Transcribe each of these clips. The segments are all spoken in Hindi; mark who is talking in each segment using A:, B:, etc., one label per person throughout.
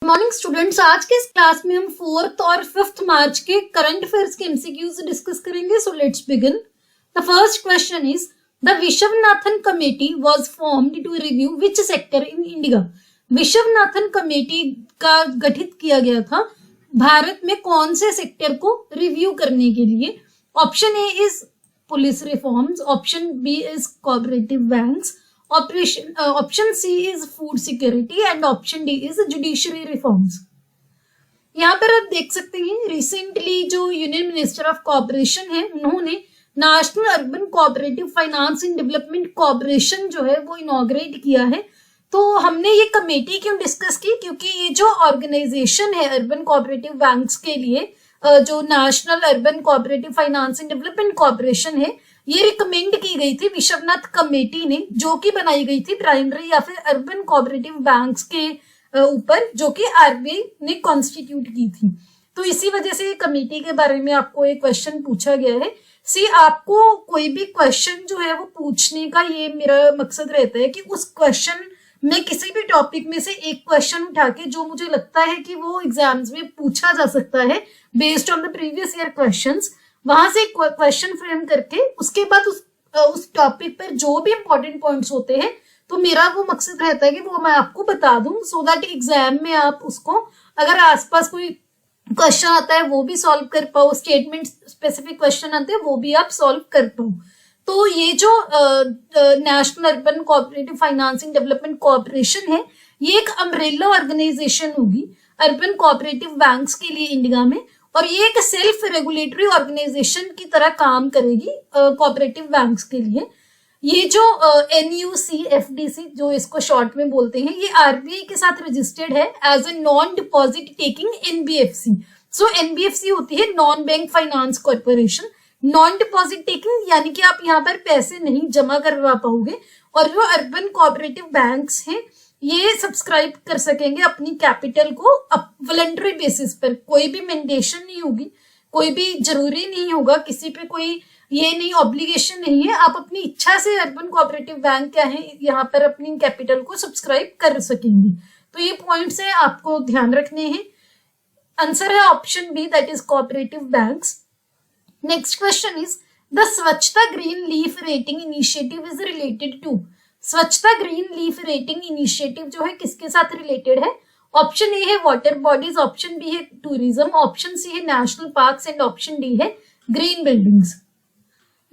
A: मॉर्निंग स्टूडेंट्स, आज के इस क्लास में हम 4th और 5th मार्च के करंट अफेयर्स के एमसीक्यूज डिस्कस करेंगे. So let's begin. The first question is the Vishwanathan committee was formed to review which sector in India. Vishwanathan committee का गठित किया गया था भारत में कौन से सेक्टर को रिव्यू करने के लिए. Option A is police reforms, option B is cooperative banks, option C is food security and option D is judiciary reforms. यहाँ पर आप देख सकते हैं रिसेंटली जो यूनियन मिनिस्टर ऑफ कॉर्पोरेशन है उन्होंने national urban cooperative finance and development corporation जो है वो इनॉग्रेट किया है. तो हमने ये कमेटी क्यों डिस्कस की, क्योंकि ये जो ऑर्गेनाइजेशन है अर्बन कोऑपरेटिव बैंक्स के लिए, जो national urban cooperative finance and development corporation है, ये रिकमेंड की गई थी विश्वनाथ कमेटी ने, जो कि बनाई गई थी प्राइमरी या फिर अर्बन कोऑपरेटिव बैंक्स के ऊपर, जो कि आरबीआई ने कॉन्स्टिट्यूट की थी. तो इसी वजह से कमेटी के बारे में आपको एक क्वेश्चन पूछा गया है. आपको कोई भी क्वेश्चन जो है वो पूछने का ये मेरा मकसद रहता है कि उस क्वेश्चन में किसी भी टॉपिक में से एक क्वेश्चन उठा के जो मुझे लगता है कि वो एग्जाम्स में पूछा जा सकता है based on the previous year questions, वहां से क्वेश्चन फ्रेम करके उसके बाद उस टॉपिक पर जो भी इंपॉर्टेंट पॉइंट्स होते हैं, तो मेरा वो मकसद रहता है कि वो मैं आपको बता दूं, सो दैट एग्जाम में आप उसको अगर आसपास कोई क्वेश्चन आता है वो भी सॉल्व कर पाओ, स्टेटमेंट स्पेसिफिक क्वेश्चन आते हैं वो भी आप सॉल्व कर पाओ. तो ये जो national urban cooperative financing development corporation है, ये एक अम्ब्रेला ऑर्गेनाइजेशन होगी अर्बन कोऑपरेटिव बैंक्स के लिए इंडिया में, और ये एक सेल्फ रेगुलेटरी ऑर्गेनाइजेशन की तरह काम करेगी कोऑपरेटिव बैंक्स के लिए. ये जो NUCFDC जो इसको शॉर्ट में बोलते हैं, ये आरबीआई के साथ रजिस्टर्ड है as a non deposit taking NBFC. So NBFC होती है non bank finance corporation. Non deposit taking यानी कि आप यहाँ पर पैसे नहीं जमा करवा पाओगे, और जो अर्बन कोऑपरेटिव बैंक्स हैं ये सब्सक्राइब कर सकेंगे अपनी कैपिटल को वॉलंटरी बेसिस पर. कोई भी मैंडेशन नहीं होगी, कोई भी जरूरी नहीं होगा, किसी पे कोई ये नहीं ऑब्लिगेशन नहीं है, आप अपनी इच्छा से अर्बन कोऑपरेटिव बैंक क्या है यहाँ पर अपनी कैपिटल को सब्सक्राइब कर सकेंगे. तो ये पॉइंट्स है आपको ध्यान रखने हैं. आंसर है option B, that is cooperative banks. Next question is the Swachhata green leaf rating initiative is related to. Swachhata green leaf rating initiative जो है किसके साथ रिलेटेड है. ऑप्शन ए है वाटर बॉडीज, ऑप्शन बी है टूरिज्म, ऑप्शन सी है national parks and option D है ग्रीन बिल्डिंग्स.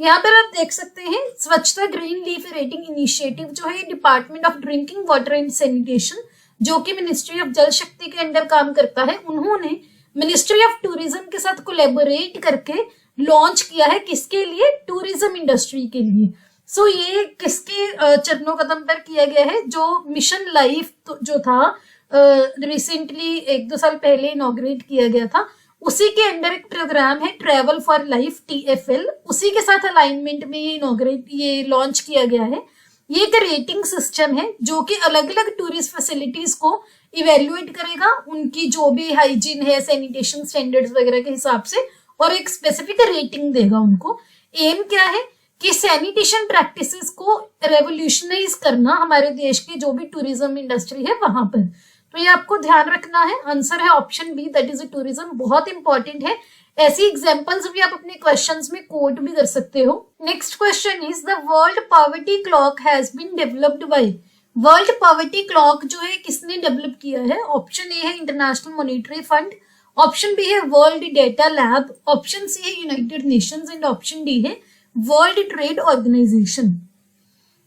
A: यहाँ पर आप देख सकते हैं स्वच्छता ग्रीन लीफ रेटिंग इनिशिएटिव जो है department of drinking water and sanitation, जो कि मिनिस्ट्री ऑफ जल शक्ति के अंडर काम करता है, उन्होंने मिनिस्ट्री ऑफ टूरिज्म के साथ कोलैबोरेट करके लॉन्च किया है. किसके लिए? टूरिज्म इंडस्ट्री के लिए. सो ये किसके चरणों कदम पर किया गया है? जो मिशन लाइफ जो था रिसेंटली 1-2 साल पहले इनॉग्रेट किया गया था, उसी के अंडर एक प्रोग्राम है ट्रेवल फॉर लाइफ TFL, उसी के साथ अलाइनमेंट में ये लॉन्च किया गया है. ये एक रेटिंग सिस्टम है जो कि अलग अलग टूरिस्ट फैसिलिटीज को इवेल्युएट करेगा, उनकी जो भी हाइजीन है, सैनिटेशन स्टैंडर्ड्स वगैरह के हिसाब से, और एक स्पेसिफिक रेटिंग देगा उनको. एम क्या है कि सैनिटेशन प्रैक्टिसेस को रेवोल्यूशनाइज करना हमारे देश की जो भी टूरिज्म इंडस्ट्री है वहां पर. तो ये आपको ध्यान रखना है. आंसर है option B, that is tourism. बहुत इंपॉर्टेंट है. ऐसी एग्जांपल्स भी आप अपने क्वेश्चंस में कोट भी कर सकते हो. Next question is the world poverty clock has been developed by. World poverty clock जो है किसने डेवलप किया है? ऑप्शन ए है International Monetary Fund, option B है World Data Lab, option C है United Nations and option D है वर्ल्ड ट्रेड ऑर्गेनाइजेशन.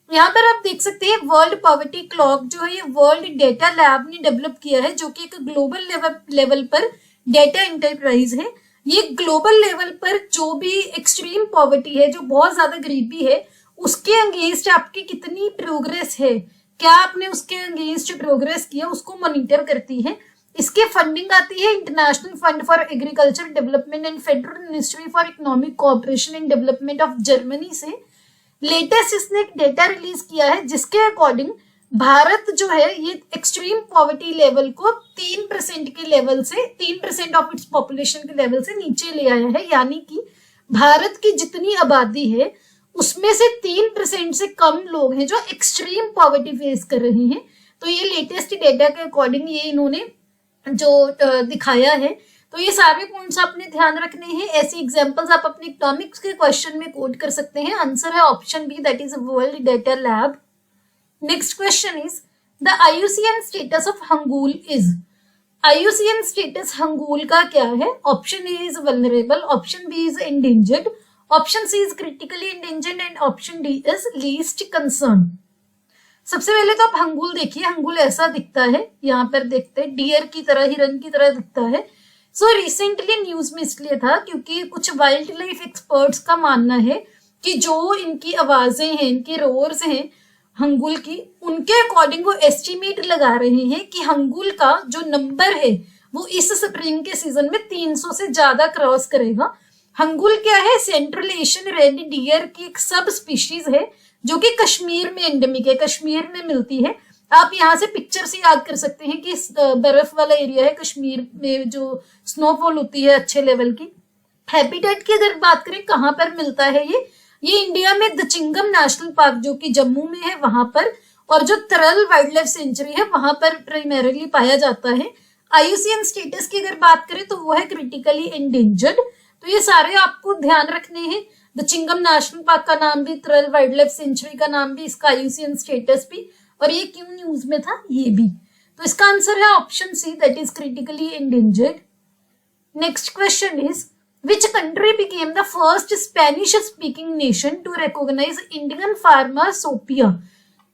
A: यहाँ पर आप देख सकते हैं वर्ल्ड पॉवर्टी क्लॉक जो है ये वर्ल्ड डेटा लैब ने डेवलप किया है, जो कि एक ग्लोबल लेवल पर डेटा एंटरप्राइज है. ये ग्लोबल लेवल पर जो भी एक्सट्रीम पॉवर्टी है, जो बहुत ज्यादा गरीबी है, उसके अगेंस्ट आपकी कितनी प्रोग्रेस है, क्या आपने उसके अगेंस्ट प्रोग्रेस किया, उसको मॉनिटर करती है. इसके फंडिंग आती है international fund for agriculture development and federal ministry for economic cooperation and development of Germany से. लेटेस्ट इसने एक डेटा रिलीज किया है जिसके अकॉर्डिंग भारत जो है ये एक्सट्रीम पॉवर्टी लेवल को 3% के लेवल से, 3% ऑफ इट्स पॉपुलेशन के लेवल से नीचे ले आया है. यानी कि भारत की जितनी आबादी है उसमें से 3% से कम लोग हैं जो एक्सट्रीम पॉवर्टी फेस कर रहे हैं. तो ये लेटेस्ट डेटा के अकॉर्डिंग ये इन्होंने जो दिखाया है। तो ये सारे पॉइंट्स आपने ध्यान रखने हैं। ऐसी एग्जांपल्स आप अपने इकोनॉमिक्स के क्वेश्चन में कोड कर सकते हैं। आंसर है option B, that is World Data Lab. Next question is the IUCN status of hangul is. IUCN status हंगूल का क्या है? Option A is vulnerable, option B is endangered, option C is critically endangered and option D is least concern. सबसे पहले तो आप हंगूल देखिए। हंगूल ऐसा दिखता है, यहाँ पर देखते हैं डियर की तरह, हिरन की तरह दिखता है। सो रिसेंटली न्यूज में इसलिए था क्योंकि कुछ वाइल्ड लाइफ एक्सपर्ट्स का मानना है कि जो इनकी आवाजें हैं, इनके रोर्स हैं हंगूल की, उनके अकॉर्डिंग वो एस्टिमेट लगा रहे हैं कि हंगूल का जो नंबर है वो इस स्प्रिंग के सीजन में 300 से ज्यादा क्रॉस करेगा। हंगूल क्या है? सेंट्रल एशियन रेड डियर की एक सब स्पीशीज है जो कि कश्मीर में एंडेमिक है, कश्मीर में मिलती है। आप यहाँ से पिक्चर से याद कर सकते हैं कि बर्फ वाला एरिया है कश्मीर में, जो स्नोफॉल होती है अच्छे लेवल की। हैबिटेट की अगर बात करें कहाँ पर मिलता है ये इंडिया में दचिंगम नेशनल पार्क जो कि जम्मू में है वहां पर, और जो तरल वाइल्ड लाइफ सेंचुरी है वहां पर प्राइमरीली पाया जाता है। IUCN स्टेटस की अगर बात करें तो वो है क्रिटिकली एंडेंजर्ड। तो ये सारे आपको ध्यान रखने हैं। दचिंगम नेशनल पार्क का नाम भी, तरल वाइल्ड लाइफ सेंचुरी का नाम भी, इसका IUCN स्टेटस भी, और ये क्यों न्यूज में था ये भी। तो इसका आंसर है option C, that is critically endangered. Next question is which country became the first Spanish speaking nation to recognize Indian pharmacopoeia?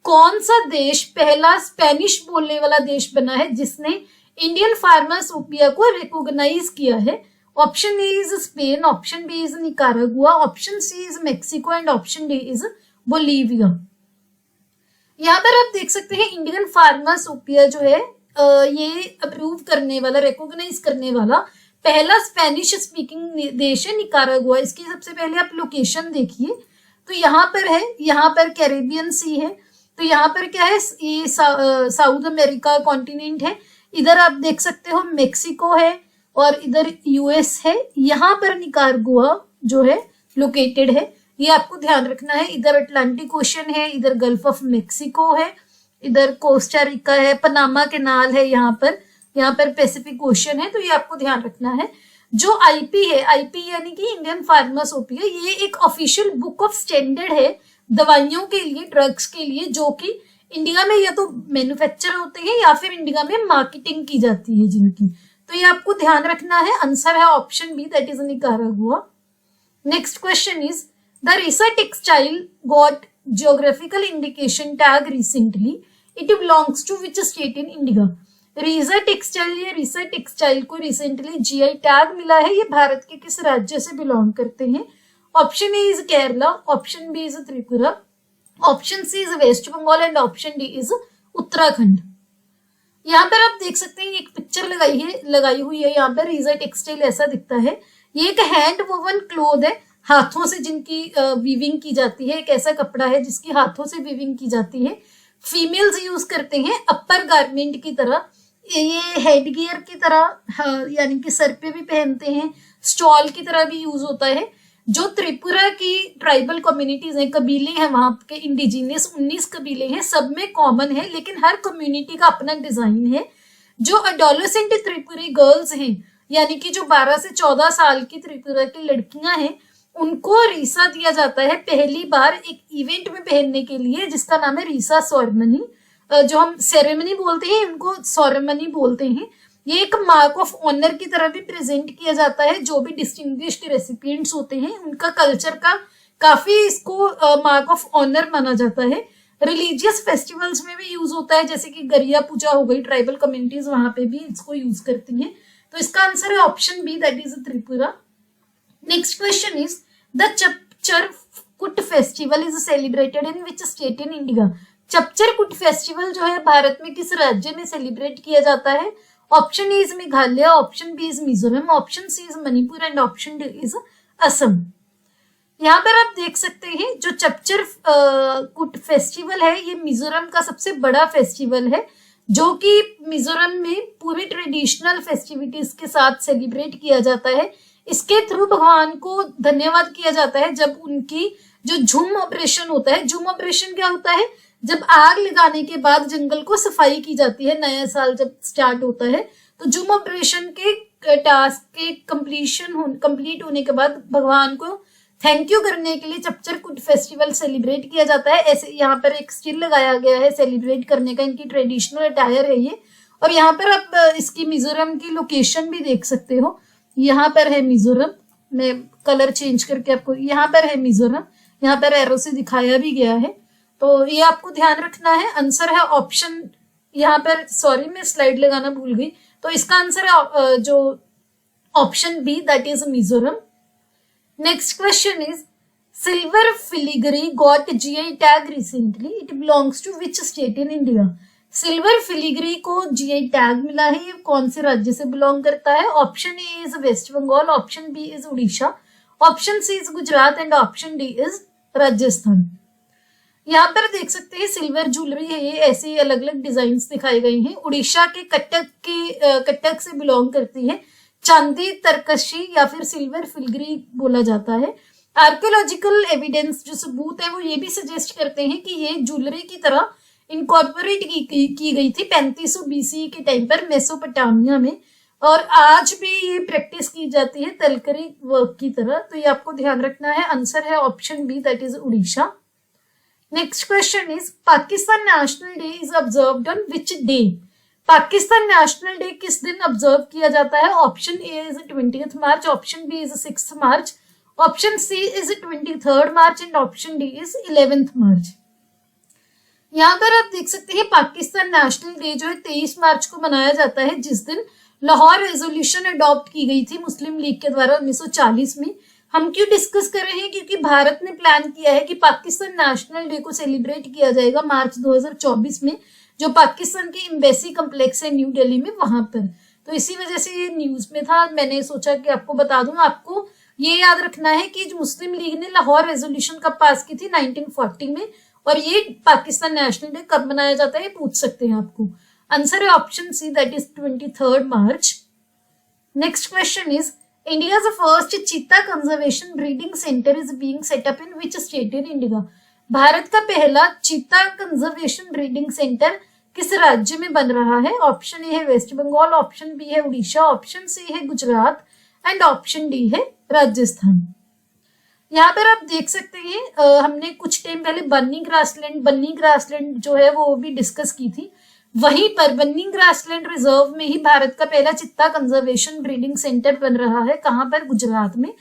A: कौन सा देश पहला स्पेनिश बोलने वाला देश बना है जिसने इंडियन फार्माकोपिया को रिकॉग्नाइज किया है? Option A is Spain, option B is Nicaragua, option C is Mexico and option D is Bolivia. यहाँ पर आप देख सकते हैं इंडियन फार्माकोपिया जो है ये अप्रूव करने वाला, रिकॉग्नाइज करने वाला पहला स्पेनिश स्पीकिंग देश है निकारागुआ। इसकी सबसे पहले आप लोकेशन देखिए। तो यहाँ पर है, यहाँ पर कैरेबियन सी है, तो यहाँ पर क्या है, ये साउथ अमेरिका कॉन्टिनेंट है। इधर आप देख सकते हो मेक्सिको है और इधर US है। यहाँ पर निकारागुआ जो है लोकेटेड है, ये आपको ध्यान रखना है। इधर अटलांटिक ओशन है, इधर गल्फ ऑफ मेक्सिको है, इधर कोस्टा रिका है, पनामा कैनाल है, यहाँ पर पैसिफिक ओशन है। तो ये आपको ध्यान रखना है। जो IP है, IP यानी कि इंडियन फार्माकोपिया, ये एक ऑफिशियल बुक ऑफ स्टैंडर्ड है दवाइयों के लिए, ड्रग्स के लिए, जो कि इंडिया में या तो मैन्युफैक्चर होते हैं या फिर इंडिया में मार्केटिंग की जाती है जिनकी। तो ये आपको ध्यान रखना है। आंसर है option B, that is Nicaragua. Next question is the Risa textile got geographical indication tag recently, it belongs to which state in India? Risa textile या रीसा टेक्सटाइल को रिसेंटली GI टैग मिला है, ये भारत के किस राज्य से बिलोंग करते हैं? Option A is Kerala, option B is Tripura, option C is West Bengal and option D is Uttarakhand. यहाँ पर आप देख सकते हैं एक पिक्चर लगाई हुई है। यहाँ पर रीसा टेक्सटाइल ऐसा दिखता है। ये एक हैंड वोवन क्लोथ है, हाथों से जिनकी वीविंग की जाती है। एक ऐसा कपड़ा है जिसकी हाथों से वीविंग की जाती है। फीमेल्स यूज करते हैं अपर गारमेंट की तरह, ये हेड गियर की तरह, यानी कि सर पे भी पहनते हैं, स्टॉल की तरह भी यूज होता है। जो त्रिपुरा की ट्राइबल कम्युनिटीज हैं, कबीले हैं वहां के, इंडिजिनियस 19 कबीले हैं, सब में कॉमन है, लेकिन हर कम्युनिटी का अपना डिजाइन है। जो अडोलेसेंट त्रिपुरी गर्ल्स हैं, यानी कि जो 12 से 14 साल की त्रिपुरा की लड़कियां हैं, उनको रीसा दिया जाता है पहली बार एक इवेंट में पहनने के लिए, जिसका नाम है रीसा सेरेमनी। जो हम सेरेमनी बोलते हैं उनको सेरेमनी बोलते हैं। ये एक मार्क ऑफ ऑनर की तरह भी प्रेजेंट किया जाता है। जो भी डिस्टिंग्विश्ड रेसिपिएंट्स होते हैं उनका कल्चर का काफी इसको मार्क ऑफ ऑनर माना जाता है। रिलीजियस फेस्टिवल्स में भी यूज होता है, जैसे कि गरिया पूजा हो गई, ट्राइबल कम्युनिटीज वहां पे भी इसको यूज करती हैं। तो इसका आंसर है option B, that is Tripura. Next question is the Chapchar Kut festival is celebrated in which state in India? Chapchar Kut festival जो है भारत में किस राज्य में सेलिब्रेट किया जाता है? Option A is Meghalaya, option B is Mizoram, option C is Manipur and option D is Assam. यहाँ पर आप देख सकते हैं जो चपचर कुट फेस्टिवल है, ये मिजोरम का सबसे बड़ा फेस्टिवल है, जो कि मिजोरम में पूरे ट्रेडिशनल फेस्टिविटीज के साथ सेलिब्रेट किया जाता है। इसके थ्रू भगवान को धन्यवाद किया जाता है जब उनकी जो झूम ऑपरेशन होता है। झूम ऑपरेशन क्या होता है? जब आग लगाने के बाद जंगल को सफाई की जाती है, नया साल जब स्टार्ट होता है तो जूम ऑपरेशन के टास्क के कंप्लीट होने के बाद भगवान को थैंक यू करने के लिए चपचरकूट फेस्टिवल सेलिब्रेट किया जाता है। ऐसे यहाँ पर एक स्टिल लगाया गया है सेलिब्रेट करने का, इनकी ट्रेडिशनल अटायर है ये। और यहाँ पर आप इसकी मिजोरम की लोकेशन भी देख सकते हो। यहाँ पर है मिजोरम, मैं कलर चेंज करके आपको, यहाँ पर है मिजोरम, यहाँ पर एरो से दिखाया भी गया है। तो ये आपको ध्यान रखना है। आंसर है ऑप्शन, यहाँ पर सॉरी मैं स्लाइड लगाना भूल गई, तो इसका आंसर है जो option B, that is Mizoram. Next question is silver filigree got GI tag recently, it belongs to which state in India. Silver filigree को GI टैग मिला है, ये कौन से राज्य से बिलोंग करता है? Option A is West Bengal, option B is Orissa, option C is Gujarat and option D is Rajasthan. यहाँ पर देख सकते हैं सिल्वर ज्वेलरी है, ये ऐसे अलग अलग डिजाइन दिखाए गए हैं। उड़ीसा के कटक से बिलोंग करती है। चांदी तरकशी या फिर सिल्वर फिलिग्री बोला जाता है। आर्कियोलॉजिकल एविडेंस जो सबूत है वो ये भी सजेस्ट करते हैं कि ये ज्वेलरी की तरह इनकॉर्पोरेट की गई थी 3500 BC के टाइम पर मेसोपोटामिया में, और आज भी ये प्रैक्टिस की जाती है तलकरी वर्क की तरह। तो ये आपको ध्यान रखना है। आंसर है option B, that is Orissa. Next question is Pakistan national day is observed on which day. Pakistan national day किस दिन ऑब्जर्व किया जाता है? Option A is 20th March, option B is 6th March, option C is 23rd March and option D is 11th March. यहाँ पर आप देख सकते हैं पाकिस्तान नेशनल डे जो है 23 मार्च को मनाया जाता है, जिस दिन लाहौर रेजोल्यूशन अडॉप्ट की गई थी मुस्लिम लीग के द्वारा 1940 में। हम क्यों डिस्कस कर रहे हैं? क्योंकि भारत ने प्लान किया है कि पाकिस्तान नेशनल डे को सेलिब्रेट किया जाएगा मार्च 2024 में, जो पाकिस्तान की एम्बेसी कम्प्लेक्स है न्यू दिल्ली में, वहां पर। तो इसी वजह से ये न्यूज में था, मैंने सोचा कि आपको बता दूं। आपको ये याद रखना है कि जो मुस्लिम लीग ने लाहौर रेजोल्यूशन कब पास की थी 1940 में, और ये पाकिस्तान नेशनल डे कब मनाया जाता है पूछ सकते हैं आपको। आंसर है option C, that is 23rd March. Next question is India first cheetah conservation breeding centre is being set up in which state in India. Bharat का पहला चीता कंजर्वेशन ब्रीडिंग सेंटर किस राज्य में बन रहा है? ऑप्शन ए है वेस्ट बंगाल, ऑप्शन बी है उड़ीसा, ऑप्शन सी है गुजरात एंड ऑप्शन डी है राजस्थान। यहाँ पर आप देख सकते हैं हमने कुछ टाइम पहले बन्नी ग्रासलैंड जो है वो भी डिस्कस की थी। वहीं पर बन्नी ग्रासलैंड रिजर्व में ही भारत का पहला चित्ता कंजर्वेशन ब्रीडिंग सेंटर बन रहा है। कहाँ पर? गुजरात में।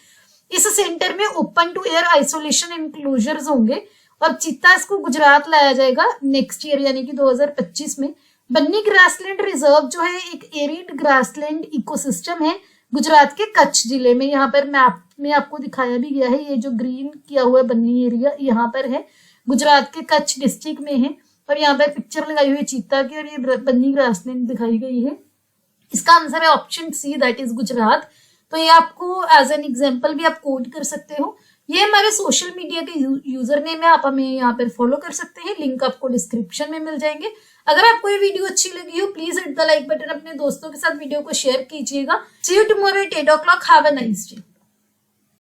A: इस सेंटर में open to air isolation enclosures होंगे और चीतास को गुजरात लाया जाएगा नेक्स्ट ईयर यानी कि 2025 में। बन्नी ग्रासलैंड रिजर्व जो है एक एरिड ग्रासलैंड इकोसिस्टम है गुजरात के कच्छ जिले में। यहाँ पर मैप में आपको दिखाया भी गया है, ये जो ग्रीन किया हुआ है बन्नी एरिया यहाँ पर है, गुजरात के कच्छ डिस्ट्रिक्ट में है। और यहाँ पर पिक्चर लगाई हुई है चीता की और ये बन्नी ग्रासलैंड दिखाई गई है। इसका आंसर है option C, that is Gujarat. तो ये आपको एज एन एग्जाम्पल भी आप कोड कर सकते हो। ये हमारे सोशल मीडिया के यूजर नेम है, आप हमें यहाँ पर फॉलो कर सकते हैं, लिंक आपको डिस्क्रिप्शन में मिल जाएंगे। अगर आपको ये वीडियो अच्छी लगी हो please hit the like button, अपने दोस्तों के साथ वीडियो को शेयर कीजिएगा। See you tomorrow at 8 o'clock। Have a nice day.